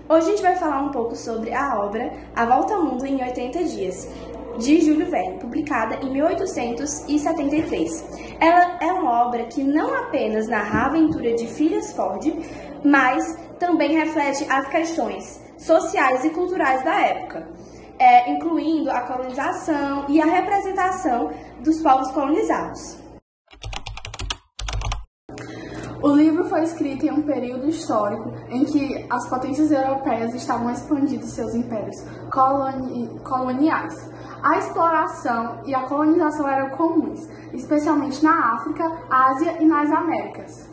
Hoje a gente vai falar um pouco sobre a obra A Volta ao Mundo em 80 Dias, de Júlio Verne, publicada em 1873. Ela é uma obra que não apenas narra a aventura de Phileas Fogg, mas também reflete as questões sociais e culturais da época, incluindo a colonização e a representação dos povos colonizados. O livro foi escrito em um período histórico em que as potências europeias estavam expandindo seus impérios coloniais. A exploração e a colonização eram comuns, especialmente na África, Ásia e nas Américas.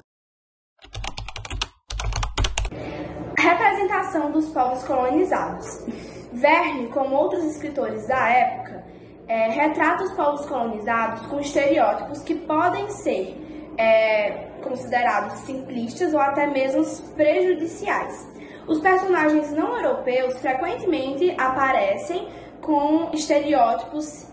Representação dos povos colonizados. Verne, como outros escritores da época, retrata os povos colonizados com estereótipos que podem ser considerados simplistas ou até mesmo prejudiciais. Os personagens não europeus frequentemente aparecem com estereótipos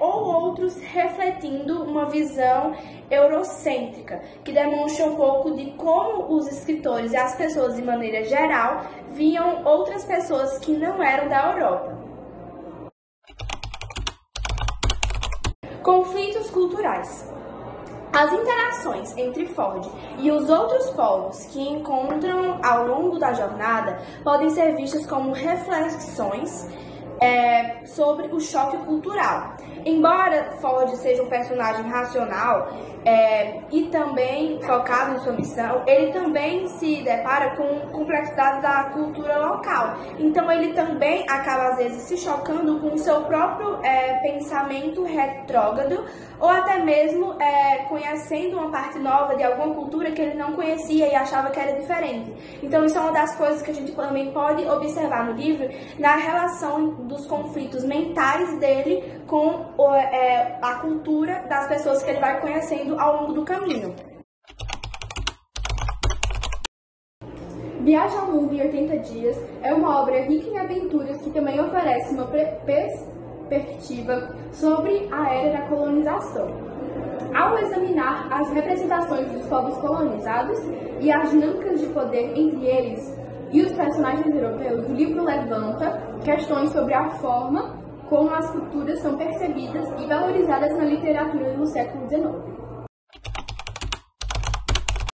ou outros refletindo uma visão eurocêntrica, que demonstra um pouco de como os escritores e as pessoas de maneira geral viam outras pessoas que não eram da Europa. Conflitos culturais. As interações entre Ford e os outros povos que encontram ao longo da jornada podem ser vistas como reflexões sobre o choque cultural. Embora Ford seja um personagem racional e também focado em sua missão, ele também se depara com complexidades da cultura local. Então ele também acaba às vezes se chocando com o seu próprio pensamento retrógrado ou até mesmo conhecendo uma parte nova de alguma cultura que ele não conhecia e achava que era diferente. Então isso é uma das coisas que a gente também pode observar no livro, na relação dos conflitos mentais dele com a cultura das pessoas que ele vai conhecendo ao longo do caminho. Viagem ao Mundo em 80 Dias é uma obra rica em aventuras que também oferece uma perspectiva sobre a era da colonização. Ao examinar as representações dos povos colonizados e as dinâmicas de poder entre eles e os personagens europeus, o livro levanta questões sobre a forma como as culturas são percebidas e valorizadas na literatura do século XIX.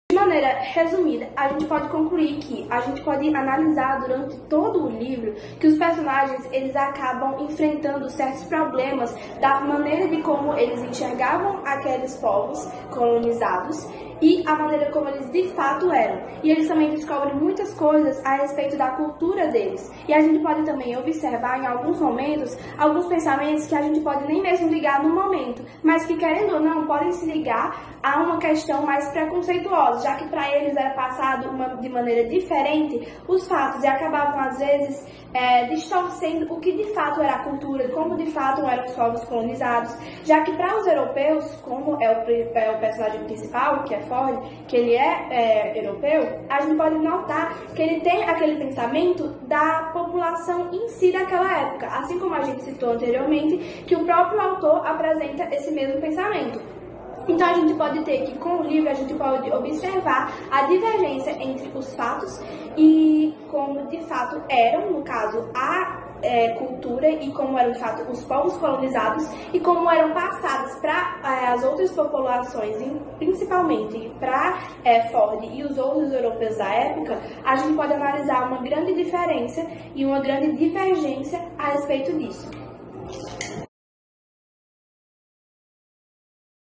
De maneira resumida, a gente pode concluir que a gente pode analisar durante todo o livro que os personagens eles acabam enfrentando certos problemas da maneira de como eles enxergavam aqueles povos colonizados e a maneira como eles de fato eram. E eles também descobrem muitas coisas a respeito da cultura deles. E a gente pode também observar em alguns momentos, alguns pensamentos que a gente pode nem mesmo ligar no momento, mas que querendo ou não, podem se ligar a uma questão mais preconceituosa, já que para eles era passado de maneira diferente os fatos e acabavam às vezes distorcendo o que de fato era a cultura, como de fato eram os povos colonizados, já que para os europeus, como é o personagem principal, que é Ford, que ele é europeu, a gente pode notar que ele tem aquele pensamento da população em si daquela época, assim como a gente citou anteriormente, que o próprio autor apresenta esse mesmo pensamento. Então a gente pode ter que com o livro a gente pode observar a divergência entre os fatos e como de fato eram, no caso, a cultura e como eram de fato os povos colonizados e como eram passados para as outras populações, principalmente para Ford e os outros europeus da época. A gente pode analisar uma grande diferença e uma grande divergência a respeito disso.